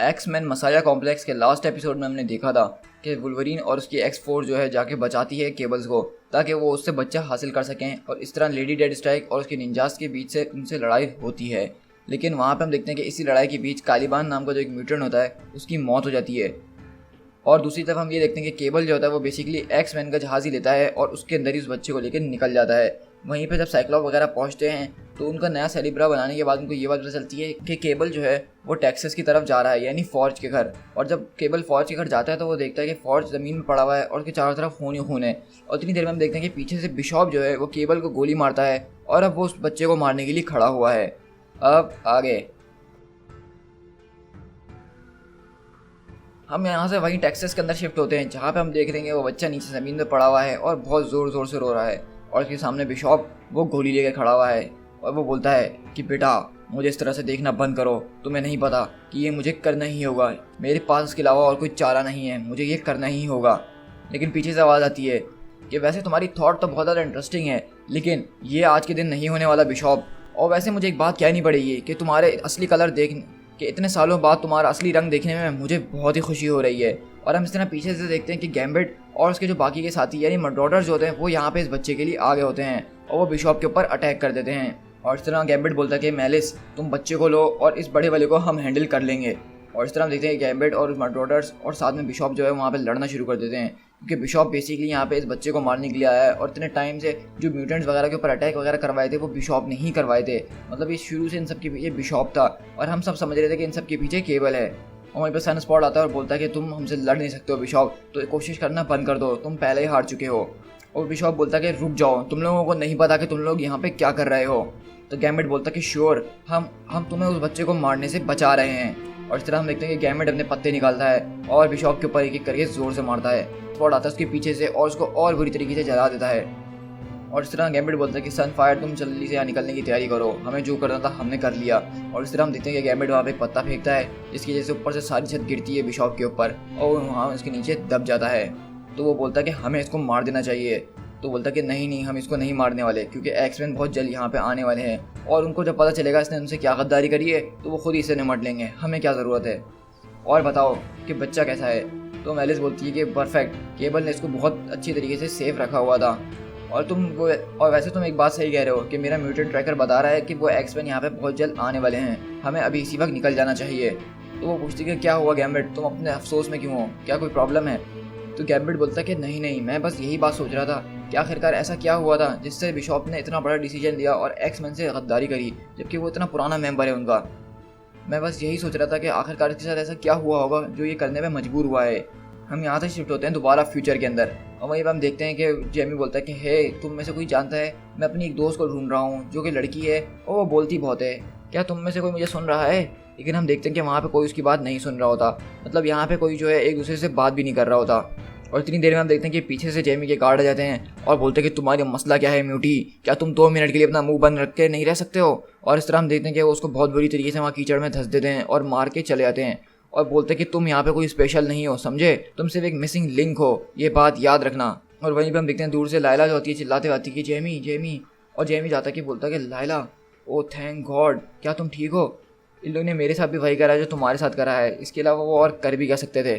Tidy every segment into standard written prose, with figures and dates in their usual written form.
X Men Messiah complex के last episode में हमने देखा था कि वुल्वरीन और उसकी एक्स-फोर्स जो है जाके बचाती है केबल्स को ताकि वो उससे बच्चा हासिल कर सकें, और इस तरह लेडी डेडस्ट्राइक और उसके निंजास के बीच से उनसे लड़ाई होती है। लेकिन वहाँ पे हम देखते हैं कि इसी लड़ाई के बीच कालिबान नाम का जो एक म्यूटेंट होता है उसकी मौत हो जाती है। और दूसरी तरफ हम ये देखते हैं कि केबल जो होता है वो बेसिकली एक्स-मैन का जहाज़ ही लेता है और उसके अंदर ही उस बच्चे को लेकर निकल जाता है। वहीं पे जब साइक्लॉप वगैरह पहुंचते हैं तो उनका नया सेलिब्रा बनाने के बाद उनको ये बात पता चलती है कि केबल जो है वो टेक्सास की तरफ जा रहा है, यानी फॉर्ज के घर। और जब केबल फॉर्ज के घर जाता है तो वो देखता है कि फॉर्ज ज़मीन में पड़ा हुआ है और उसके चारों तरफ खून ही खून है। और इतनी देर में हम देखते हैं कि पीछे से बिशॉप जो है वो केबल को गोली मारता है और अब वो उस बच्चे को मारने के लिए खड़ा हुआ है। अब आगे हम यहाँ से वहीं टेक्सास के अंदर शिफ्ट होते हैं, जहाँ पे हम देख रहे हैं वो बच्चा नीचे ज़मीन में पड़ा हुआ है और बहुत ज़ोर ज़ोर से रो रहा है। और उसके सामने बिशॉप वो गोली लेकर खड़ा हुआ है और वो बोलता है कि बेटा मुझे इस तरह से देखना बंद करो, तुम्हें नहीं पता कि ये मुझे करना ही होगा, मेरे पास इसके अलावा और कोई चारा नहीं है, मुझे ये करना ही होगा। लेकिन पीछे से आवाज़ आती है कि वैसे तुम्हारी थॉट तो बहुत ज़्यादा इंटरेस्टिंग है, लेकिन ये आज के दिन नहीं होने वाला बिशॉप। और वैसे मुझे एक बात कहनी पड़ेगी कि तुम्हारे असली कलर देख कि इतने सालों बाद तुम्हारा असली रंग देखने में मुझे बहुत ही खुशी हो रही है। और हम इस तरह पीछे से देखते हैं कि गैम्बिट और उसके जो बाकी के साथी यानी मर्डरर्स जो होते हैं वो यहाँ पे इस बच्चे के लिए आगे होते हैं और वो बिशॉप के ऊपर अटैक कर देते हैं। और इस तरह गैम्बिट बोलता है कि मेलिस तुम बच्चे को लो और इस बड़े वाले को हम हैंडल कर लेंगे। और इस तरह हम देखते हैं गैम्बिट और मर्डरर्स और साथ में बिशॉप जो है वहाँ पे लड़ना शुरू कर देते हैं, क्योंकि बिशॉप बेसिकली यहाँ पे इस बच्चे को मारने के लिए आया है। और इतने टाइम से जो म्यूटेंट्स वगैरह के ऊपर अटैक वगैरह करवाए थे वो बिशॉप ने ही करवाए थे, मतलब ये शुरू से इन सब के पीछे बिशॉप था और हम सब समझ रहे थे कि इन सब के पीछे केबल है। और वहीं पर सन स्पॉट आता है और बोलता है कि तुम हमसे लड़ नहीं सकते हो बिशॉप, तो कोशिश करना बंद कर दो, तुम पहले ही हार चुके हो। और बिशॉप बोलता है कि रुक जाओ, तुम लोगों को नहीं पता कि तुम लोग यहाँ पे क्या कर रहे हो। तो गैम्बिट बोलता है कि श्योर, हम तुम्हें उस बच्चे को मारने से बचा रहे हैं। और इस तरह हम देखते हैं कि गैम्बिट अपने पत्ते निकालता है और बिशॉप के ऊपर एक एक करके जोर से मारता है। स्पॉट आता है उसके पीछे से और उसको और बुरी तरीके से जला देता है। और इस तरह गैम्बिट बोलता है कि सनफायर तुम जल्दी से यहाँ निकलने की तैयारी करो, हमें जो करना था हमने कर लिया। और इस तरह हम देखते हैं कि गैम्बिट वहाँ पे एक पत्ता फेंकता है जिसकी वजह से ऊपर से सारी छत गिरती है बिशॉप के ऊपर और वहाँ उसके नीचे दब जाता है। तो वो बोलता है कि हमें इसको मार देना चाहिए। तो बोलता है कि नहीं हम इसको नहीं मारने वाले, क्योंकि एक्स-मैन बहुत जल्द यहाँ पे आने वाले हैं और उनको जब पता चलेगा इसने उनसे क्या गद्दारी करी है तो वो खुद ही इसे निमट लेंगे, हमें क्या ज़रूरत है। और बताओ कि बच्चा कैसा है। तो मेलिस बोलती है कि परफेक्ट, केबल ने इसको बहुत अच्छी तरीके से सेफ रखा हुआ था। और वैसे तुम एक बात सही कह रहे हो कि मेरा म्यूटेंट ट्रैकर बता रहा है कि वो एक्स-मैन यहाँ पे बहुत जल्द आने वाले हैं, हमें अभी इसी वक्त निकल जाना चाहिए। तो वो पूछती है कि क्या हुआ गैम्बिट, तुम अपने अफसोस में क्यों हो, क्या कोई प्रॉब्लम है। तो गैम्बिट बोलता है कि नहीं मैं बस यही बात सोच रहा था कि आखिरकार ऐसा क्या हुआ था जिससे बिशॉप ने इतना बड़ा डिसीजन लिया और एक्स-मैन से गद्दारी करी, जबकि वो इतना पुराना मेंबर है उनका। मैं बस यही सोच रहा था कि आखिरकार इसके साथ ऐसा क्या हुआ होगा जो ये करने में मजबूर हुआ है। हम यहाँ से शिफ्ट होते हैं दोबारा फ्यूचर के अंदर और वहीं पर हम देखते हैं कि जेमी बोलता है कि हे तुम में से कोई जानता है, मैं अपनी एक दोस्त को ढूंढ रहा हूँ जो कि लड़की है और वो बोलती बहुत है, क्या तुम में से कोई मुझे सुन रहा है। लेकिन हम देखते हैं कि वहाँ पे कोई उसकी बात नहीं सुन रहा होता, मतलब यहाँ पे कोई जो है एक दूसरे से बात भी नहीं कर रहा होता। और इतनी देर में हम देखते हैं कि पीछे से जेमी के गार्ड आ जाते हैं और बोलते हैं कि तुम्हारी मसला क्या है म्यूटी, क्या तुम 2 मिनट के लिए अपना मुंह बंद रख के नहीं रह सकते हो। और इस तरह हम देखते हैं कि वो उसको बहुत बुरी तरीके से वहाँ कीचड़ में धंस देते हैं और मार के चले जाते हैं और बोलते हैं कि तुम यहाँ पे कोई स्पेशल नहीं हो, समझे, तुम सिर्फ एक मिसिंग लिंक हो, ये बात याद रखना। और वहीं पे हम देखते हैं दूर से लायला जो होती है चिल्लाते आती कि जेमी। और जेमी जाता कि बोलता है कि लायला, ओ थैंक गॉड, क्या तुम ठीक हो। इन लोगों ने मेरे साथ भी वही करा है जो तुम्हारे साथ करा है, इसके अलावा वो और कर भी क्या सकते थे,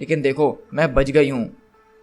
लेकिन देखो मैं बच गई हूँ।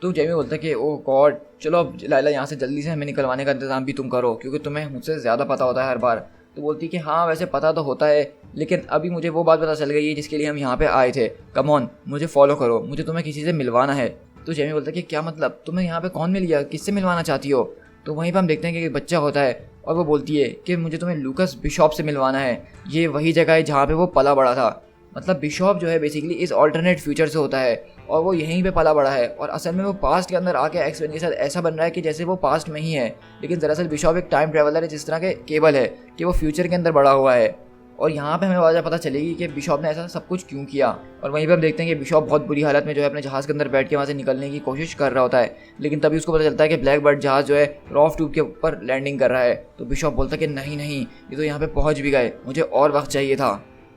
तो जेमी बोलता है कि ओह गॉड, चलो अब लायला यहाँ से जल्दी से हमें निकलवाने का इंतजाम भी तुम करो, क्योंकि तुम्हें मुझसे ज़्यादा पता होता है हर बार। तो बोलती है कि हाँ वैसे पता तो होता है, लेकिन अभी मुझे वो बात पता चल गई है जिसके लिए हम यहाँ पे आए थे, कम ऑन मुझे फॉलो करो, मुझे तुम्हें किसी से मिलवाना है। तो जेमी बोलता है कि क्या मतलब, तुम्हें यहाँ पे कौन मिल गया, किससे मिलवाना चाहती हो। तो वहीं पर हम देखते हैं कि एक बच्चा होता है और वो बोलती है कि मुझे तुम्हें लूकस बिशॉप से मिलवाना है, ये वही जगह है जहाँ पे वो पला बड़ा था। मतलब बिशॉप जो है बेसिकली इस ऑल्टरनेट फ्यूचर से होता है और वो यहीं पे पला बड़ा है और असल में वो पास्ट के अंदर आके एक्स-मैन के साथ ऐसा बन रहा है कि जैसे वो पास्ट में ही है, लेकिन दरअसल बिशॉप एक टाइम ट्रैवलर है जिस तरह के केबल है कि वो फ्यूचर के अंदर बड़ा हुआ है। और यहाँ पे हमें वजह पता चलेगी कि बिशॉप ने ऐसा सब कुछ क्यों किया। और वहीं पे हम देखते हैं कि बिशॉप बहुत बुरी हालत में जो है अपने जहाज़ के अंदर बैठ के वहाँ से निकलने की कोशिश कर रहा होता है, लेकिन तभी उसको पता चलता है कि ब्लैक बर्ड जहाज़ जो है रॉफ ट्यूब के ऊपर लैंडिंग कर रहा है। तो बिशॉप बोलता है कि नहीं ये तो यहाँ पे पहुँच भी गए, मुझे और वक्त चाहिए था।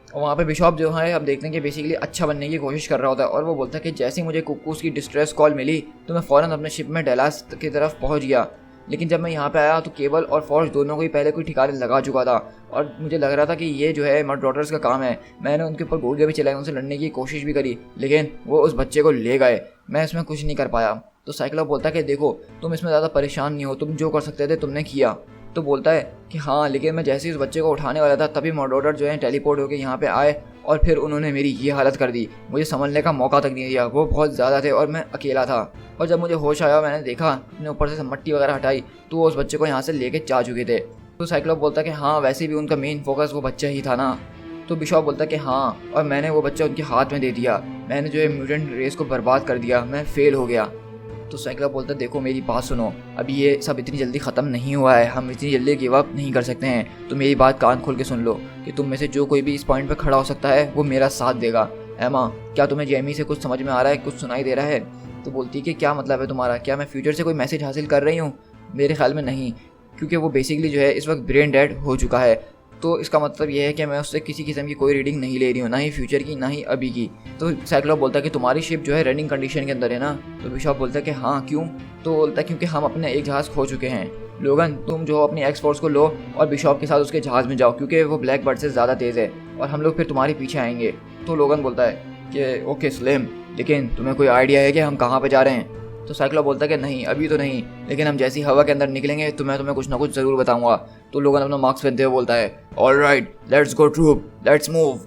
और वहाँ पे बिशॉप जो है हम देखते हैं कि बेसिकली अच्छा बनने की कोशिश कर रहा होता है और वो बोलता है कि जैसे ही मुझे कुक्कूस की डिस्ट्रेस कॉल मिली तो मैं फ़ौरन अपने शिप में डेलास की तरफ पहुँच गया, लेकिन जब मैं यहाँ पे आया तो केबल और फॉर्ज दोनों को ही पहले कोई ठिकाने लगा चुका था और मुझे लग रहा था कि ये जो है मड रॉटर्स का काम है। मैंने उनके ऊपर गोलियां भी चलाई, उनसे लड़ने की कोशिश भी करी, लेकिन वो उस बच्चे को ले गए। मैं इसमें कुछ नहीं कर पाया। तो साइक्लोप बोलता है कि देखो तुम इसमें ज़्यादा परेशान नहीं हो, तुम जो कर सकते थे तुमने किया। तो बोलता है कि हाँ, लेकिन मैं जैसे ही उस बच्चे को उठाने वाला था तभी मॉडोडर जो है टेलीपोर्ट होकर यहाँ पे आए और फिर उन्होंने मेरी ये हालत कर दी। मुझे संभलने का मौका तक नहीं दिया, वो बहुत ज़्यादा थे और मैं अकेला था। और जब मुझे होश आया, मैंने देखा अपने ऊपर से मट्टी वगैरह हटाई तो वो उस बच्चे को यहाँ से लेके जा चुके थे। तो साइक्लोप बोलता है कि हाँ, वैसे भी उनका मेन फोकस वो बच्चा ही था ना। तो बिशॉप बोलता है कि हाँ, और मैंने वो बच्चा उनके हाथ में दे दिया, मैंने जो है म्यूटेंट रेस को बर्बाद कर दिया, मैं फेल हो गया। तो साइक्लोप बोलता है देखो मेरी बात सुनो, अभी ये सब इतनी जल्दी ख़त्म नहीं हुआ है, हम इतनी जल्दी गिव अप नहीं कर सकते हैं। तो मेरी बात कान खोल के सुन लो कि तुम में से जो कोई भी इस पॉइंट पे खड़ा हो सकता है वो मेरा साथ देगा। एमा, क्या तुम्हें जेमी से कुछ समझ में आ रहा है, कुछ सुनाई दे रहा है? तो बोलती है कि क्या मतलब है तुम्हारा, क्या मैं फ्यूचर से कोई मैसेज हासिल कर रही हूँ? मेरे ख्याल में नहीं, क्योंकि वो बेसिकली जो है इस वक्त ब्रेन डेड हो चुका है। तो इसका मतलब ये है कि मैं उससे किसी किस्म की कोई रीडिंग नहीं ले रही हूँ, ना ही फ्यूचर की ना ही अभी की। तो साइक्लोप बोलता है कि तुम्हारी शिप जो है रनिंग कंडीशन के अंदर है ना? तो बिशॉप बोलता है कि हाँ, क्यों? तो बोलता है क्योंकि हम अपने एक जहाज़ खो चुके हैं। लोगन, तुम जो अपनी एक्स फोर्स को लो और बिशॉप के साथ उसके जहाज़ में जाओ, क्योंकि वो ब्लैक बर्ड से ज़्यादा तेज़ है और हम लोग फिर तुम्हारे पीछे आएंगे। तो लोगन बोलता है कि ओके स्लिम, लेकिन तुम्हें कोई आइडिया है कि हम कहाँ पर जा रहे हैं? तो साइक्लोप बोलता है कि नहीं, अभी तो नहीं, लेकिन हम जैसी हवा के अंदर निकलेंगे तो मैं तुम्हें कुछ ना कुछ ज़रूर बताऊंगा। तो लोगन अपना मार्क्स पहनते हुए बोलता है alright, let's go troop, let's move.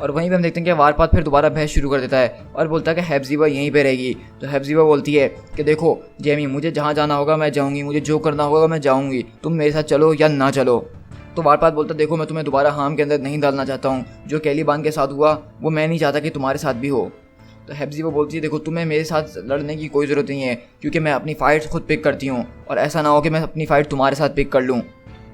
और वहीं पे हम देखते हैं कि वारपाथ फिर दोबारा बहस शुरू कर देता है और बोलता है कि हेप्ज़िबा यहीं पे रहेगी। तो हेप्ज़िबा बोलती है कि देखो जेमी, मुझे जहाँ जाना होगा मैं जाऊँगी, मुझे जो करना होगा मैं जाऊँगी, तुम मेरे साथ चलो या ना चलो। तो वारपाथ बोलता है देखो, मैं तुम्हें दोबारा हार्म के अंदर नहीं डालना चाहता हूँ, जो कैलिबान के साथ हुआ वो मैं नहीं चाहता कि तुम्हारे साथ भी हो। तो हेप्ज़िबा बोलती है देखो, तुम्हें मेरे साथ लड़ने की कोई ज़रूरत नहीं है, क्योंकि मैं अपनी फ़ाइट खुद पिक करती हूँ और ऐसा ना हो कि मैं अपनी फ़ाइट तुम्हारे साथ पिक कर लूँ।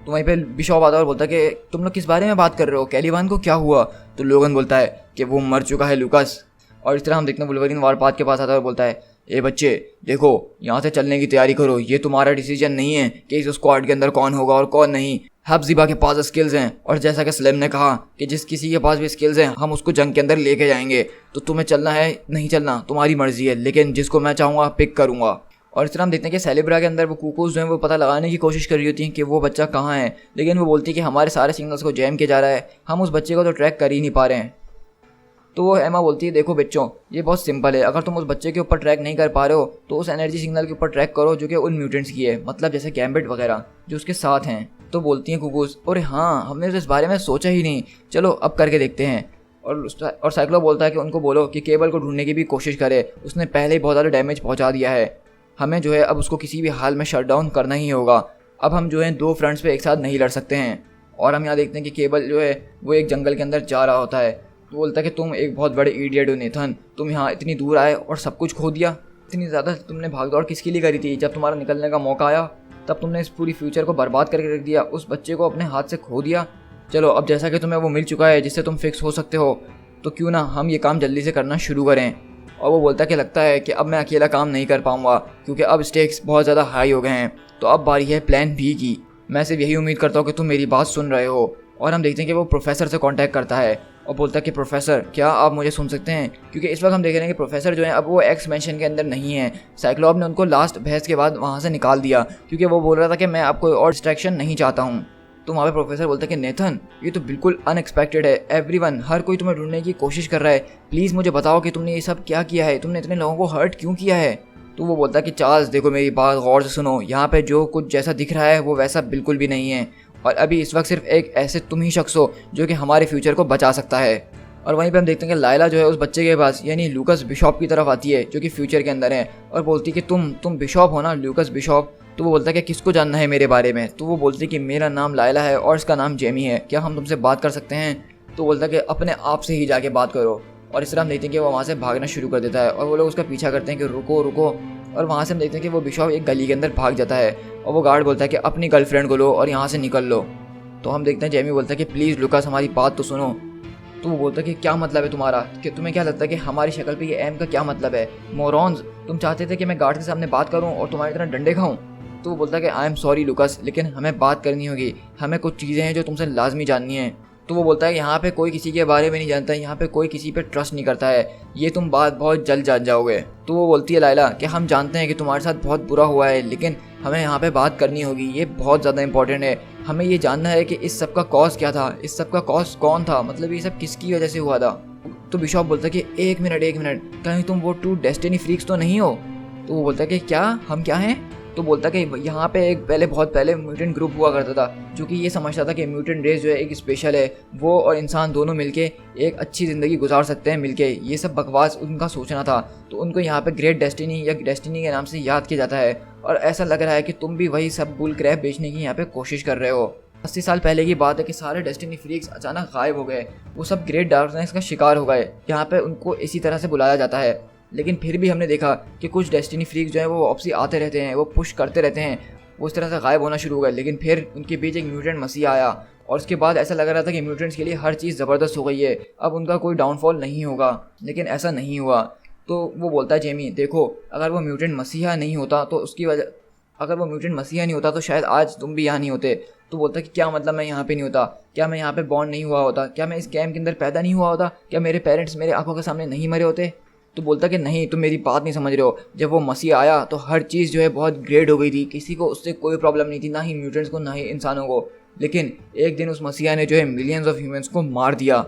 तो वहीं पे बिशॉप आता है और बोलता है कि तुम लोग किस बारे में बात कर रहे हो, कैलिबान को क्या हुआ? तो लोगन बोलता है कि वो मर चुका है लूकास। और इस तरह हम देखते हैं वुल्वरीन वारपाथ के पास आता है और बोलता है ए बच्चे, देखो यहाँ से चलने की तैयारी करो, ये तुम्हारा डिसीजन नहीं है कि इस स्क्वाड के अंदर कौन होगा और कौन नहीं। हेप्ज़िबा के पास स्किल्स हैं और जैसा कि स्लिम ने कहा कि जिस किसी के पास भी स्किल्स हैं हम उसको जंग के अंदर लेके जाएंगे। तो तुम्हें चलना है नहीं चलना तुम्हारी मर्जी है, लेकिन जिसको मैं चाहूँगा पिक करूँगा। और इस तरह हम देखते हैं कि सेलिब्रा के अंदर वो कुकूज़ जो हैं वो पता लगाने की कोशिश कर रही होती हैं कि वो बच्चा कहाँ है, लेकिन वो बोलती है कि हमारे सारे सिग्नल्स को जैम किया जा रहा है, हम उस बच्चे को तो ट्रैक कर ही नहीं पा रहे हैं। तो वो एमा बोलती है देखो बच्चों, ये बहुत सिंपल है, अगर तुम उस बच्चे के ऊपर ट्रैक नहीं कर पा रहे हो तो उस एनर्जी सिग्नल के ऊपर ट्रैक करो जो कि उन म्यूटेंट्स की है, मतलब जैसे गैम्बिट वगैरह जो उसके साथ हैं। तो बोलती हैं कुकूज़, अरे हाँ, हमने तो इस बारे में सोचा ही नहीं, चलो अब करके देखते हैं। और साइक्लो बोलता है कि उनको बोलो कि केबल को ढूंढने की भी कोशिश करे, उसने पहले ही बहुत ज़्यादा डैमेज पहुँचा दिया है, हमें जो है अब उसको किसी भी हाल में शट डाउन करना ही होगा। अब हम जो है दो फ्रंट्स पे एक साथ नहीं लड़ सकते हैं। और हम यहाँ देखते हैं कि केबल जो है वो एक जंगल के अंदर जा रहा होता है। तो बोलता है कि तुम एक बहुत बड़े इडियट हो नेथन, तुम यहाँ इतनी दूर आए और सब कुछ खो दिया। इतनी ज़्यादा तुमने भाग दौड़ किसके लिए करी थी? जब तुम्हारा निकलने का मौका आया तब तुमने इस पूरी फ्यूचर को बर्बाद करके रख दिया, उस बच्चे को अपने हाथ से खो दिया। चलो अब जैसा कि तुम्हें वो मिल चुका है जिससे तुम फिक्स हो सकते हो, तो क्यों ना हम ये काम जल्दी से करना शुरू करें। और वो बोलता है कि लगता है कि अब मैं अकेला काम नहीं कर पाऊँगा, क्योंकि अब स्टेक्स बहुत ज़्यादा हाई हो गए हैं, तो अब बारी है प्लान बी की। मैं सिर्फ यही उम्मीद करता हूँ कि तुम मेरी बात सुन रहे हो। और हम देखते हैं कि वो प्रोफेसर से कांटेक्ट करता है और बोलता है कि प्रोफेसर, क्या आप मुझे सुन सकते हैं? क्योंकि इस वक्त हम देख रहे हैं कि प्रोफेसर जो है अब वो एक्स मैंशन के अंदर नहीं है। साइक्लोप ने उनको लास्ट बहस के बाद वहाँ से निकाल दिया, क्योंकि वो बोल रहा था कि मैं आपको और डिस्ट्रैक्शन नहीं चाहता हूँ। तो वहाँ पे प्रोफेसर बोलता है कि नेथन, ये तो बिल्कुल अनएक्सपेक्टेड है, एवरीवन, हर कोई तुम्हें ढूंढने की कोशिश कर रहा है, प्लीज़ मुझे बताओ कि तुमने ये सब क्या किया है, तुमने इतने लोगों को हर्ट क्यों किया है? तो वो बोलता है कि चार्ल्स देखो, मेरी बात गौर से सुनो, यहाँ पे जो कुछ जैसा दिख रहा है वो वैसा बिल्कुल भी नहीं है, और अभी इस वक्त सिर्फ एक ऐसे तुम ही शख्स हो जो कि हमारे फ्यूचर को बचा सकता है। और वहीं पे हम देखते हैं कि लायला जो है उस बच्चे के पास यानी लूकस बिशॉप की तरफ आती है जो कि फ्यूचर के अंदर है, और बोलती है कि तुम बिशॉप हो ना, लूकस बिशॉप। तो वो बोलता है कि किसको जानना है मेरे बारे में? तो वो बोलती है कि मेरा नाम लायला है और इसका नाम जेमी है, क्या हम तुमसे बात कर सकते हैं? तो बोलता है कि अपने आप से ही जाके बात करो। और इस तरह हम देखते हैं कि वो वहाँ से भागना शुरू कर देता है और वो लोग उसका पीछा करते हैं कि रुको रुको। और वहाँ से हम देखते हैं कि वो बिशॉप एक गली के अंदर भाग जाता है और वो गार्ड बोलता है कि अपनी गर्लफ्रेंड को लो और यहाँ से निकल लो। तो हम देखते हैं जेमी बोलता है कि प्लीज़ लुकास, हमारी बात तो सुनो। तो वो बोलता है कि क्या मतलब है तुम्हारा, कि तुम्हें क्या लगता है कि हमारी शक्ल पे ये एम का क्या मतलब है? मोरॉन्स, तुम चाहते थे कि मैं गार्ड के सामने बात करूं और तुम्हारी तरह डंडे खाऊं? तो वो बोलता है कि आई एम सॉरी लुकास, लेकिन हमें बात करनी होगी, हमें कुछ चीज़ें हैं जो तुमसे लाजमी जाननी है। तो वो बोलता है कि यहाँ पे कोई किसी के बारे में नहीं जानता, यहाँ पे कोई किसी पे ट्रस्ट नहीं करता है, ये तुम बात बहुत जल्द जान जाओगे। तो वो बोलती है लाइला कि हम जानते हैं कि तुम्हारे साथ बहुत बुरा हुआ है, लेकिन हमें यहाँ पे बात करनी होगी, ये बहुत ज़्यादा इंपॉर्टेंट है। हमें ये जानना है कि इस सब का कॉज क्या था, इस सब का कॉज कौन था, मतलब ये सब किसकी वजह से हुआ था। तो बिशॉप बोलता है कि एक मिनट कहीं तुम वो 2 डेस्टिनी फ्रीक्स तो नहीं हो। तो वो बोलता है कि क्या, हम क्या हैं। तो बोलता है कि यहाँ पे एक बहुत पहले म्यूटेंट ग्रुप हुआ करता था जो कि ये समझता था कि म्यूटेंट रेस जो है एक स्पेशल है, वो और इंसान दोनों मिलके एक अच्छी ज़िंदगी गुजार सकते हैं मिलके। ये सब बकवास उनका सोचना था। तो उनको यहाँ पे ग्रेट डेस्टिनी या डेस्टिनी के नाम से याद किया जाता है, और ऐसा लग रहा है कि तुम भी वही सब बुल क्रैप बेचने की यहाँ पे कोशिश कर रहे हो। 80 साल पहले की बात है कि सारे डेस्टिनी फ्रीक्स अचानक गायब हो गए, वो सब ग्रेट डार्कनेस का शिकार हो गए। यहाँ पे उनको इसी तरह से बुलाया जाता है, लेकिन फिर भी हमने देखा कि कुछ डेस्टिनी फ्रीक्स जो है वो वापसी आते रहते हैं, वो पुश करते रहते हैं, वो इस तरह से गायब होना शुरू हो गए। लेकिन फिर उनके बीच एक म्यूटेंट मसीह आया, और उसके बाद ऐसा लग रहा था कि म्यूटेंट्स के लिए हर चीज़ ज़बरदस्त हो गई है, अब उनका कोई डाउनफॉल नहीं होगा। लेकिन ऐसा नहीं हुआ। तो वो बोलता है जेमी देखो, अगर वो म्यूटेंट मसीहा नहीं होता तो उसकी वजह अगर वो म्यूटेंट मसीहा नहीं होता तो शायद आज तुम भी यहाँ नहीं होते। तो बोलता है कि क्या मतलब मैं यहाँ पे नहीं होता, क्या मैं यहाँ पे बॉर्न नहीं हुआ होता, क्या मैं इस कैम्प के अंदर पैदा नहीं हुआ होता, क्या मेरे पेरेंट्स मेरे आंखों के सामने नहीं मरे होते। तो बोलता कि नहीं, तुम मेरी बात नहीं समझ रहे हो। जब वो मसीह आया तो हर चीज़ जो है बहुत ग्रेट हो गई थी, किसी को उससे कोई प्रॉब्लम नहीं थी, ना ही म्यूटेंट्स को ना ही इंसानों को। लेकिन एक दिन उस मसीहा ने जो है मिलियंस ऑफ ह्यूमंस को मार दिया।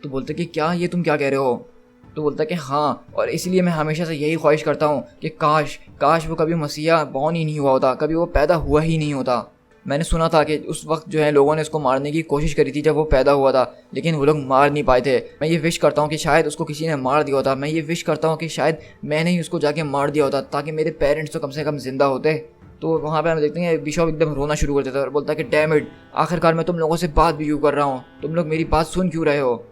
तो बोलते कि क्या, ये तुम क्या कह रहे हो। तो बोलता कि हाँ, और इसलिए मैं हमेशा से यही ख्वाहिश करता हूँ कि काश वो कभी मसीहा बॉर्न ही नहीं हुआ होता, कभी वो पैदा हुआ ही नहीं होता। मैंने सुना था कि उस वक्त जो है लोगों ने उसको मारने की कोशिश करी थी जब वो पैदा हुआ था, लेकिन वो लोग मार नहीं पाए थे। मैं ये विश करता हूँ कि शायद उसको किसी ने मार दिया होता, मैं ये विश करता हूँ कि शायद मैंने ही उसको जाके मार दिया होता, ताकि मेरे पेरेंट्स तो कम से कम जिंदा होते। तो वहाँ पे हम देखते हैं बिशॉप एकदम रोना शुरू कर देता है और बोलता है कि डैम इट, आखिरकार मैं तुम लोगों से बात भी क्यों कर रहा हूँ, तुम लोग मेरी बात सुन क्यों रहे हो।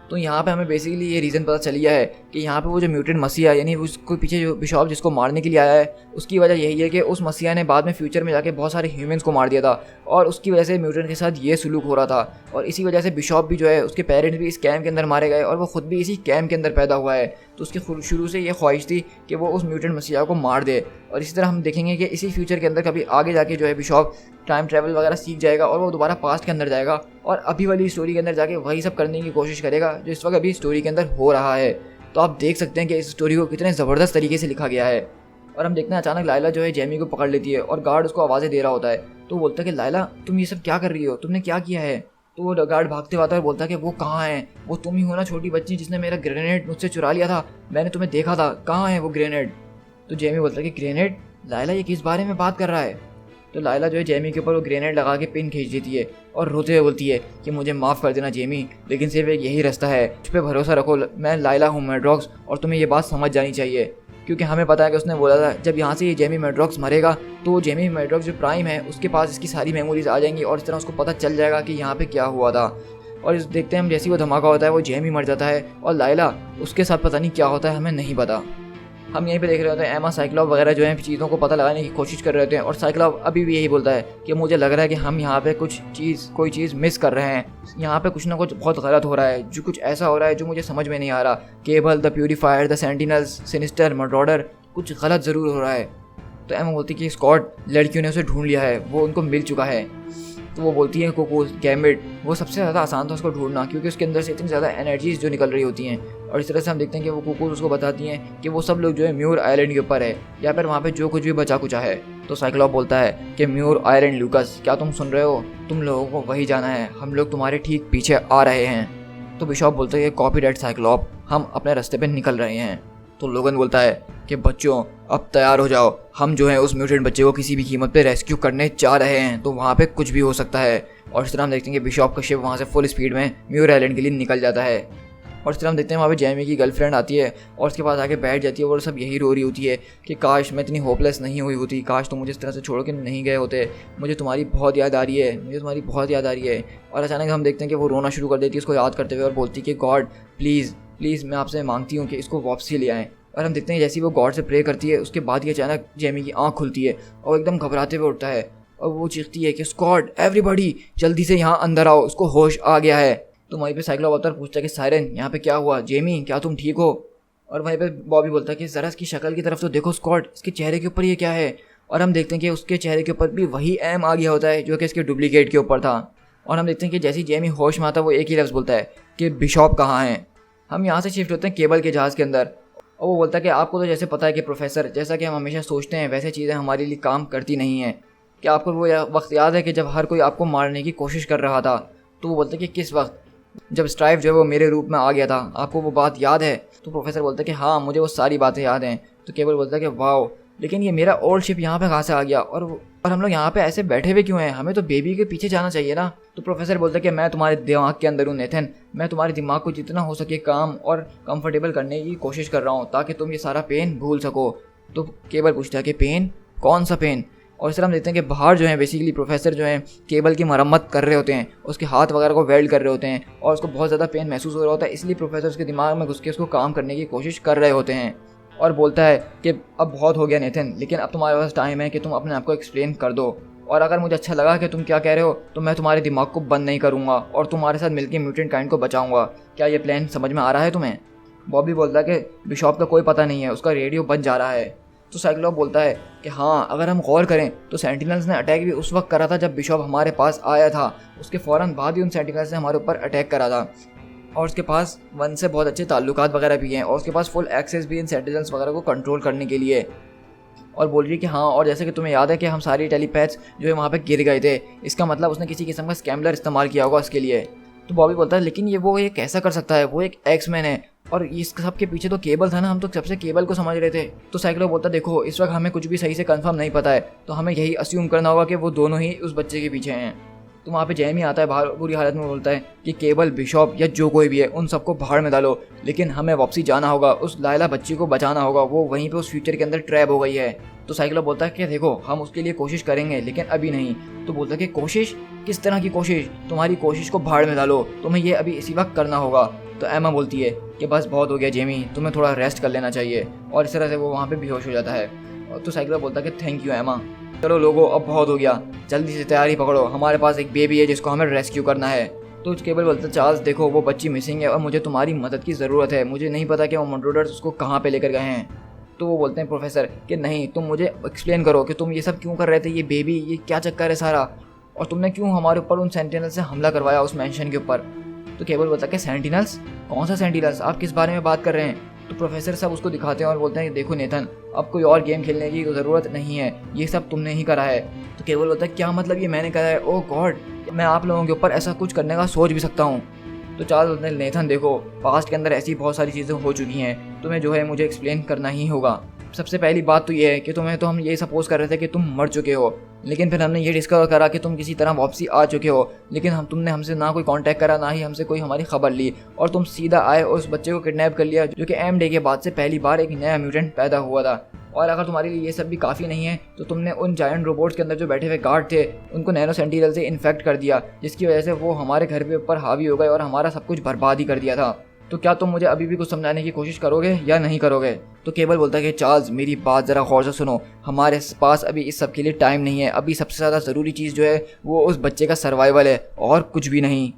तो यहाँ पे हमें बेसिकली ये रीज़न पता चल गया है कि यहाँ पे वो जो म्यूटेंट मसीहा है, यानी उसको पीछे जो बिशॉप जिसको मारने के लिए आया है, उसकी वजह यही है कि उस मसीहा ने बाद में फ्यूचर में जाके बहुत सारे ह्यूमंस को मार दिया था, और उसकी वजह से म्यूटेंट के साथ ये सुलूक हो रहा था। और इसी वजह से बिशॉप भी जो है, उसके पेरेंट्स भी इस कैम्प के अंदर मारे गए, और वो खुद भी इसी कैम्प के अंदर पैदा हुआ है। तो उसकी शुरू से ये ख्वाहिश थी कि वो उस म्यूटेंट मसीहा को मार दे। और इसी तरह हम देखेंगे कि इसी फ्यूचर के अंदर कभी आगे जाके जो है बिशॉप टाइम ट्रैवल वगैरह सीख जाएगा, और वो दोबारा पास्ट के अंदर जाएगा, और अभी वाली स्टोरी के अंदर जाके वही सब करने की कोशिश करेगा जो इस वक्त अभी स्टोरी के अंदर हो रहा है। तो आप देख सकते हैं कि इस स्टोरी को कितने ज़बरदस्त तरीके से लिखा गया है। और हम देखते हैं अचानक लाइला जो है जेमी को पकड़ लेती है, और गार्ड उसको आवाज़ें दे रहा होता है। तो बोलता है कि लाइला, तुम ये सब क्या कर रही हो, तुमने क्या किया है। तो वो गार्ड भागते हुआ आता है और बोलता है कि वो कहाँ है, वो तुम ही हो ना छोटी बच्ची जिसने मेरा ग्रेनेड मुझसे चुरा लिया था, मैंने तुम्हें देखा था, कहाँ है वो ग्रेनेड। तो जेमी बोलता है कि ग्रेनेड, लाइला ये किस बारे में बात कर रहा है। तो लाइला जो है जेमी के ऊपर वो ग्रेनेड लगा के पिन खींच देती है और रोते हुए बोलती है कि मुझे माफ़ कर देना जेमी, लेकिन सिर्फ एक यही रास्ता है, मुझ पर भरोसा रखो, मैं लाइला हूँ मैड्रॉक्स, और तुम्हें ये बात समझ जानी चाहिए। क्योंकि हमें पता है कि उसने बोला था जब यहाँ से ये जेमी मैड्रॉक्स मरेगा तो जेमी मैड्रॉक्स जो प्राइम है उसके पास इसकी सारी मेमोरीज आ जाएंगी, और इस तरह उसको पता चल जाएगा कि यहाँ पे क्या हुआ था। और इस देखते हैं हम, जैसे वो धमाका होता है वो जेमी मर जाता है, और लाइला उसके साथ पता नहीं क्या होता है, हमें नहीं पता। हम यहीं पे देख रहे होते हैं एमा साइक्लॉप वगैरह जो है चीज़ों को पता लगाने की कोशिश कर रहे होते हैं, और साइक्लॉप अभी भी यही बोलता है कि मुझे लग रहा है कि हम यहाँ पे कोई चीज़ मिस कर रहे हैं, यहाँ पे कुछ ना कुछ बहुत गलत हो रहा है, जो कुछ ऐसा हो रहा है जो मुझे समझ में नहीं आ रहा। Cable, the purifier, the sentinels, sinister, murder, कुछ गलत ज़रूर हो रहा है। तो एमा बोलती है कि स्कॉट, लड़कियों ने उसे ढूंढ लिया है, वो उनको मिल चुका है। तो वो बोलती है कोको, गैम्बिट, वो सबसे ज़्यादा आसान था उसको ढूंढना, क्योंकि उसके अंदर से इतनी ज़्यादा एनर्जीज जो निकल रही होती हैं। और इस तरह से हम देखते हैं कि वो कोको उसको बताती हैं कि वो सब लोग जो है म्यूर आइलैंड के ऊपर है, या फिर वहाँ पे जो कुछ भी बचा कुचा है। तो साइक्लॉप बोलता है कि म्यूर आइलैंड, लूकस क्या तुम सुन रहे हो, तुम लोगों को वही जाना है, हम लोग तुम्हारे ठीक पीछे आ रहे हैं। तो बिशॉप बोलता है कॉपी डेट साइक्लॉप, हम अपने रास्ते पर निकल रहे हैं। तो लोगन बोलता है कि बच्चों अब तैयार हो जाओ, हम जो है उस म्यूटेंट बच्चे को किसी भी कीमत पे रेस्क्यू करने जा रहे हैं, तो वहाँ पे कुछ भी हो सकता है। और इस तरह हम देखते हैं कि बिशॉप का शिप वहाँ से फुल स्पीड में म्यूर आइलैंड के लिए निकल जाता है। और इस तरह हम देखते हैं वहाँ पे जेमी की गर्लफ्रेंड आती है और उसके पास आके बैठ जाती है, और सब यही रो रही होती है कि काश मैं इतनी होपलेस नहीं हुई होती, काश तुम मुझे इस तरह से छोड़ के नहीं गए होते, मुझे तुम्हारी बहुत याद आ रही है, मुझे तुम्हारी बहुत याद आ रही है। और अचानक हम देखते हैं कि वो रोना शुरू कर देती है उसको याद करते हुए, और बोलती है कि गॉड प्लीज़ मैं आपसे मांगती हूँ कि इसको वापसी ले आएँ। और हम देखते हैं जैसे ही वो गॉड से प्रे करती है उसके बाद ही अचानक जेमी की आँख खुलती है और एकदम घबराते हुए उठता है, और वो चीखती है कि स्कॉट, एवरीबॉडी जल्दी से यहाँ अंदर आओ, उसको होश आ गया है। तो वहीं पे साइक्लॉप आता है, पूछता है कि सायरन यहाँ पे क्या हुआ, जेमी क्या तुम ठीक हो। और वहीं पे बॉबी बोलता है कि ज़रा इसकी शक्ल की तरफ तो देखो स्कॉट, इसके चेहरे के ऊपर ये क्या है। और हम देखते हैं कि उसके चेहरे के ऊपर भी वही एम आ गया होता है जो कि इसके डुप्लीकेट के ऊपर था। और हम देखते हैं कि जैसे ही जेमी होश में आता है वो एक ही लफ्ज़ बोलता है कि बिशॉप कहाँ हैं। हम यहाँ से शिफ्ट होते हैं केबल के जहाज़ के अंदर, और वो बोलता है कि आपको तो जैसे पता है कि प्रोफेसर, जैसा कि हम हमेशा सोचते हैं वैसे चीज़ें हमारे लिए काम करती नहीं हैं। क्या आपको वो वक्त याद है कि जब हर कोई आपको मारने की कोशिश कर रहा था? तो वो बोलता है कि किस वक्त? जब स्ट्राइव जो है वो मेरे रूप में आ गया था, आपको वो बात याद है? तो प्रोफेसर बोलता है कि हाँ, मुझे वो सारी बातें याद हैं। तो केबल बोलता है कि वाओ, लेकिन ये मेरा ओल्ड शिप यहाँ पे कहाँ से आ गया, और हम लोग यहाँ पे ऐसे बैठे हुए क्यों हैं? हमें तो बेबी के पीछे जाना चाहिए ना। तो प्रोफेसर बोलता है कि मैं तुम्हारे दिमाग के अंदर हूँ नेथन, मैं तुम्हारे दिमाग को जितना हो सके काम और कंफर्टेबल करने की कोशिश कर रहा हूँ ताकि तुम ये सारा पेन भूल सको। तो केबल पूछता है कि पेन? कौन सा पेन? और इस तरह हम देखते हैं कि बाहर जो है बेसिकली प्रोफेसर जो है केबल की मरम्मत कर रहे होते हैं, उसके हाथ वगैरह को वेल्ड कर रहे होते हैं और उसको बहुत ज़्यादा पेन महसूस हो रहा होता है, इसलिए प्रोफेसर उसके दिमाग में घुस के उसको काम करने की कोशिश कर रहे होते हैं और बोलता है कि अब बहुत हो गया नेथन, लेकिन अब तुम्हारे पास टाइम है कि तुम अपने आप को एक्सप्लेन कर दो, और अगर मुझे अच्छा लगा कि तुम क्या कह रहे हो तो मैं तुम्हारे दिमाग को बंद नहीं करूँगा और तुम्हारे साथ मिलकर म्यूटेंट काइंड को बचाऊँगा। क्या ये प्लान समझ में आ रहा है तुम्हें? बॉबी बोलता है कि बिशॉप का कोई पता नहीं है, उसका रेडियो बंद जा रहा है। तो साइक्लोप बोलता है कि हाँ, अगर हम गौर करें तो सेंटिनल्स ने अटैक भी उस वक्त करा था जब बिशॉप हमारे पास आया था, उसके फ़ौरन बाद ही उन सेंटिनल्स ने हमारे ऊपर अटैक करा था, और उसके पास वन से बहुत अच्छे ताल्लुकात वगैरह भी हैं और उसके पास फुल एक्सेस भी इन सेंटिनल्स वगैरह को कंट्रोल करने के लिए। और बोल रही है कि हाँ, और जैसे कि तुम्हें याद है कि हम सारी टेलीपैथ्स जो है वहाँ पे गिर गए थे, इसका मतलब उसने किसी किस्म का स्कैमलर इस्तेमाल किया होगा उसके लिए। तो बॉबी बोलता है लेकिन ये कैसा कर सकता है, वो एक एक्समैन है और इस सब के पीछे तो केबल था ना, हम तो सबसे केबल को समझ रहे थे। तो साइक्लो बोलता है देखो, इस वक्त हमें कुछ भी सही से कंफर्म नहीं पता है, तो हमें यही अस्यूम करना होगा कि वो दोनों ही उस बच्चे के पीछे हैं। तो वहाँ पे जेमी आता है बाहर बुरी हालत में, बोलता है कि केबल, बिशॉप या जो कोई भी है उन सबको बाहर में डालो, लेकिन हमें वापसी जाना होगा, उस लायला बच्ची को बचाना होगा, वो वहीं पे उस फ्यूचर के अंदर ट्रैप हो गई है। तो साइक्लो बोलता है कि देखो, हम उसके लिए कोशिश करेंगे लेकिन अभी नहीं। तो बोलता है कि कोशिश? किस तरह की कोशिश? तुम्हारी कोशिश को भाड़ में डालो, तुम्हें ये अभी इसी वक्त करना होगा। तो एमा बोलती है कि बस बहुत हो गया जेमी, तुम्हें थोड़ा रेस्ट कर लेना चाहिए, और इस तरह से वो वहाँ पे बेहोश हो जाता है। तो साइक्लो बोलता है कि थैंक यू एमा, चलो लोगो अब बहुत हो गया, जल्दी से तैयारी पकड़ो, हमारे पास एक बेबी है जिसको हमें रेस्क्यू करना है। तो केबल बोलता है चार्ल्स देखो, वो बच्ची मिसिंग है और मुझे तुम्हारी मदद की ज़रूरत है, मुझे नहीं पता कि वो मॉन्ट्रोडर्स उसको कहाँ पे लेकर गए हैं। तो वो बोलते हैं प्रोफेसर कि नहीं, तुम मुझे एक्सप्लेन करो कि तुम ये सब क्यों कर रहे थे, ये बेबी, ये क्या चक्कर है सारा, और तुमने क्यों हमारे ऊपर उन सेंटिनल से हमला करवाया उस मैंशन के ऊपर। तो केबल बोलता है कि सेंटिनल्स? कौन सा सेंटिनल्स, आप किस बारे में बात कर रहे हैं? तो प्रोफेसर सब उसको दिखाते हैं और बोलते हैं देखो नेथन, अब कोई और गेम खेलने की ज़रूरत नहीं है, ये सब तुमने ही करा है। तो केबल बोलता है क्या मतलब ये मैंने करा है? ओह गॉड, मैं आप लोगों के ऊपर ऐसा कुछ करने का सोच भी सकता हूँ। तो चार्ल्स बोलते हैं नेथन देखो, पास्ट के अंदर ऐसी बहुत सारी चीज़ें हो चुकी हैं, तुम्हें जो है मुझे एक्सप्लेन करना ही होगा। सबसे पहली बात तो ये है कि तुम्हें तो हम ये सपोज कर रहे थे कि तुम मर चुके हो, लेकिन फिर हमने ये डिस्कवर करा कि तुम किसी तरह वापसी आ चुके हो, लेकिन तुमने हमसे ना कोई कांटेक्ट करा, ना ही हमसे कोई हमारी खबर ली, और तुम सीधा आए और उस बच्चे को किडनैप कर लिया, जो कि एम डे के बाद से पहली बार एक नया म्यूटेंट पैदा हुआ था। और अगर तुम्हारे लिए ये सब भी काफ़ी नहीं है तो तुमने उन जायंट रोबोट्स के अंदर जो बैठे हुए गार्ड थे उनको नैनो सेंटिनल से इन्फेक्ट कर दिया, जिसकी वजह से वो हमारे घर पे ऊपर हावी हो गए और हमारा सब कुछ बर्बाद ही कर दिया था। तो क्या तुम मुझे अभी भी कुछ समझाने की कोशिश करोगे या नहीं करोगे? तो केबल बोलता है कि चार्ल्स मेरी बात ज़रा गौर से सुनो, हमारे पास अभी इस सब के लिए टाइम नहीं है, अभी सबसे ज़्यादा ज़रूरी चीज़ जो है वो उस बच्चे का सर्वाइवल है और कुछ भी नहीं।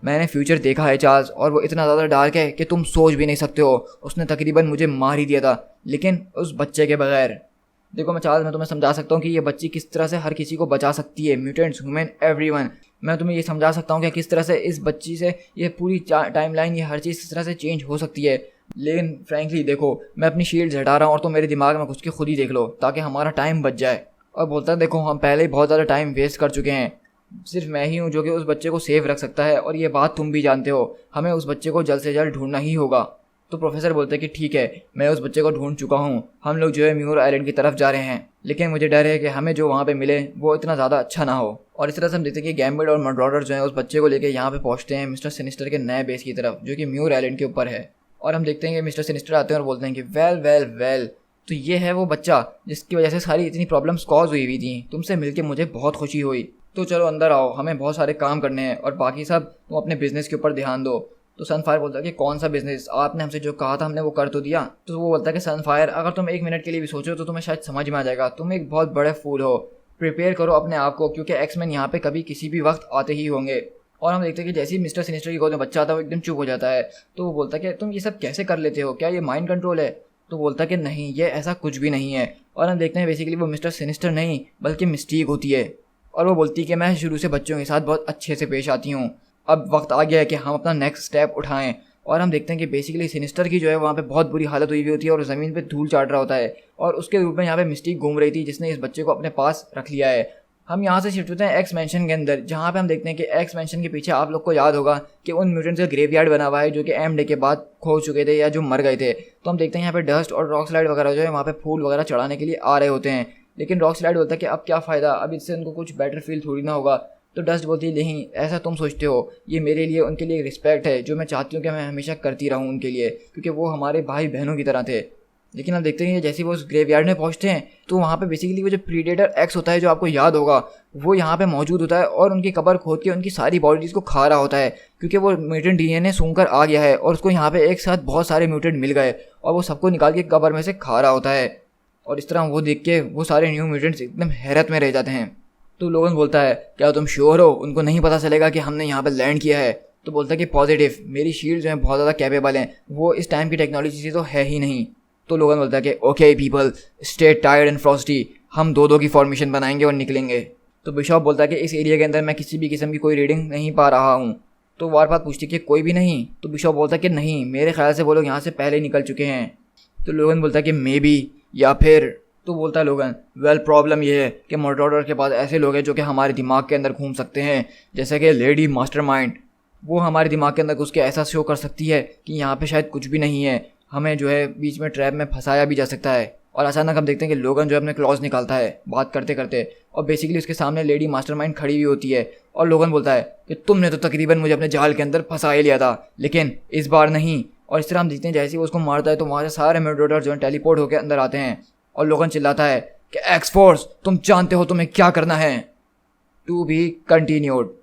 मैंने फ्यूचर देखा है चार्ल्स, और वो इतना ज़्यादा डार्क है कि तुम सोच भी नहीं सकते हो। उसने तकरीबन मुझे मार ही दिया था, लेकिन उस बच्चे के बगैर। देखो मैं चार्ल्स, मैं तुम्हें समझा सकता हूँ कि ये बच्ची किस तरह से हर किसी को बचा सकती है, म्यूटेंट्स, ह्यूमन, एवरीवन। मैं तुम्हें ये समझा सकता हूँ कि किस तरह से इस बच्ची से ये पूरी टाइमलाइन, ये हर चीज़ किस तरह से चेंज हो सकती है। लेकिन फ्रैंकली देखो, मैं अपनी शील्ड्स हटा रहा हूँ और तुम मेरे दिमाग में घुस के खुद ही देख लो ताकि हमारा टाइम बच जाए। और बोलता है देखो, हम पहले ही बहुत ज़्यादा टाइम वेस्ट कर चुके हैं, सिर्फ मैं ही हूँ जो कि उस बच्चे को सेफ रख सकता है, और ये बात तुम भी जानते हो, हमें उस बच्चे को जल्द से जल्द ढूंढना ही होगा। तो प्रोफेसर बोलते हैं कि ठीक है, मैं उस बच्चे को ढूंढ चुका हूँ, हम लोग जो है म्यूर आइलैंड की तरफ जा रहे हैं, लेकिन मुझे डर है कि हमें जो वहाँ पे मिले वो इतना ज़्यादा अच्छा ना हो। और इस तरह से हम देखते हैं कि गैम्बिट और मॉन्ट्रोडर जो है उस बच्चे को लेकर यहाँ पे पहुँचते हैं मिस्टर सिनिस्टर के नए बेस की तरफ, जो कि म्यूर आइलैंड के ऊपर है। और हम देखते हैं कि मिस्टर सिनिस्टर आते हैं और बोलते हैं कि वेल वेल वेल, तो ये है वो बच्चा जिसकी वजह से सारी इतनी प्रॉब्लम्स कॉज हुई थी, तुमसे मिलकर मुझे बहुत खुशी हुई, तो चलो अंदर आओ, हमें बहुत सारे काम करने हैं, और बाकी सब तुम अपने बिजनेस के ऊपर ध्यान दो। तो सनफायर बोलता है कि कौन सा बिजनेस, आपने हमसे जो कहा था हमने वो कर तो दिया। तो वो बोलता है कि सनफायर, अगर तुम एक मिनट के लिए भी सोचो तो तुम्हें शायद समझ में आ जाएगा, तुम एक बहुत बड़े फूल हो, प्रिपेयर करो अपने आप को, क्योंकि एक्समैन यहाँ पे कभी किसी भी वक्त आते ही होंगे। और हम देखते हैं कि जैसे ही मिस्टर सिनिस्टर की गोद में बच्चा आता है वो एकदम चुप हो जाता है। तो वो बोलता है कि तुम ये सब कैसे कर लेते हो, क्या ये माइंड कंट्रोल है? तो बोलता है कि नहीं, ये ऐसा कुछ भी नहीं है। और हम देखते हैं बेसिकली वो मिस्टर सिनिस्टर नहीं बल्कि मिस्टीक होती है। और वो बोलती है कि मैं शुरू से बच्चों के साथ बहुत अच्छे से पेश आती हूँ, अब वक्त आ गया है कि हम अपना नेक्स्ट स्टेप उठाएं। और हम देखते हैं कि बेसिकली सिनिस्टर की जो है वहाँ पे बहुत बुरी हालत हुई होती है और ज़मीन पे धूल चाट रहा होता है, और उसके रूप में यहाँ पे मिस्टिक घूम रही थी जिसने इस बच्चे को अपने पास रख लिया है। हम यहाँ से शिफ्ट होते हैं एक्स मैंशन के अंदर, जहाँ पे हम देखते हैं कि एक्स मैंशन के पीछे आप लोग को याद होगा कि उन म्यूटेंट्स का ग्रेवयार्ड बना हुआ है जो कि एम डे के बाद खो चुके थे या जो मर गए थे। तो हम देखते हैं यहाँ पे डस्ट और रॉक स्लाइड वगैरह जो है वहाँ पे फूल वगैरह चढ़ाने के लिए आ रहे होते हैं, लेकिन रॉक स्लाइड बोलता है कि अब क्या फ़ायदा, अब इससे उनको कुछ बेटर फील थोड़ी ना होगा। तो डस्ट बोलती है नहीं, ऐसा तुम सोचते हो, ये मेरे लिए उनके लिए रिस्पेक्ट है जो मैं चाहती हूँ कि मैं हमेशा करती रहूँ उनके लिए, क्योंकि वो हमारे भाई बहनों की तरह थे। लेकिन हम देखते हैं कि जैसे वो उस ग्रेवयार्ड में पहुंचते हैं तो वहाँ पे बेसिकली वो जो प्रीडेटर एक्स होता है जो आपको याद होगा वो यहाँ पे मौजूद होता है और उनकी कब्र खोद के उनकी सारी बॉडीज़ को खा रहा होता है, क्योंकि वो म्यूटेंट डीएनए सूंघकर आ गया है और उसको यहाँ पे एक साथ बहुत सारे म्यूटेंट मिल गए और वो सबको निकाल के कब्र में से खा रहा होता है। और इस तरह वो देख के वो सारे न्यू म्यूटेंट्स एकदम हैरत में रह जाते हैं। तो लोगन बोलता है क्या तुम श्योर हो, उनको नहीं पता चलेगा कि हमने यहाँ पर लैंड किया है? तो बोलता है कि पॉजिटिव, मेरी शील्ड जो है बहुत ज़्यादा कैपेबल हैं, वो इस टाइम की टेक्नोलॉजी से तो है ही नहीं। तो लोगन बोलता है कि okay people, stay tired and Frosty, हम दो दो की फॉर्मेशन बनाएंगे और निकलेंगे। तो बिशॉप बोलता है कि इस एरिया के अंदर मैं किसी भी किस्म की कोई रीडिंग नहीं पा रहा हूँ। तो वार बात पूछती है कि कोई भी नहीं? तो बिशॉप बोलता है कि नहीं, मेरे ख्याल से वो लोग यहाँ से पहले निकल चुके हैं। तो लोगन बोलता है कि मे बी, या फिर। तो बोलता है लोगन वेल प्रॉब्लम ये है कि मोर्टोडर के पास ऐसे लोग हैं जो कि हमारे दिमाग के अंदर घूम सकते हैं, जैसे कि लेडी मास्टरमाइंड। वो हमारे दिमाग के अंदर घुस के ऐसा शो कर सकती है कि यहाँ पे शायद कुछ भी नहीं है, हमें जो है बीच में ट्रैप में फंसाया भी जा सकता है। और अचानक हम देखते हैं कि लोगन जो है अपने क्लॉज निकालता है बात करते करते, और बेसिकली उसके सामने लेडी मास्टरमाइंड खड़ी हुई होती है और लोगन बोलता है कि तुमने तो तकरीबन मुझे अपने जाल के अंदर फंसा ही लिया था, लेकिन इस बार नहीं। और इस तरह हम देखते हैं जैसे ही वो उसको मारता है तो वहाँ से सारे मोर्टोडर जो है टेलीपोर्ट होकर अंदर आते हैं और लोगन चिल्लाता है कि एक्स फोर्स तुम जानते हो तुम्हें क्या करना है। To be continued.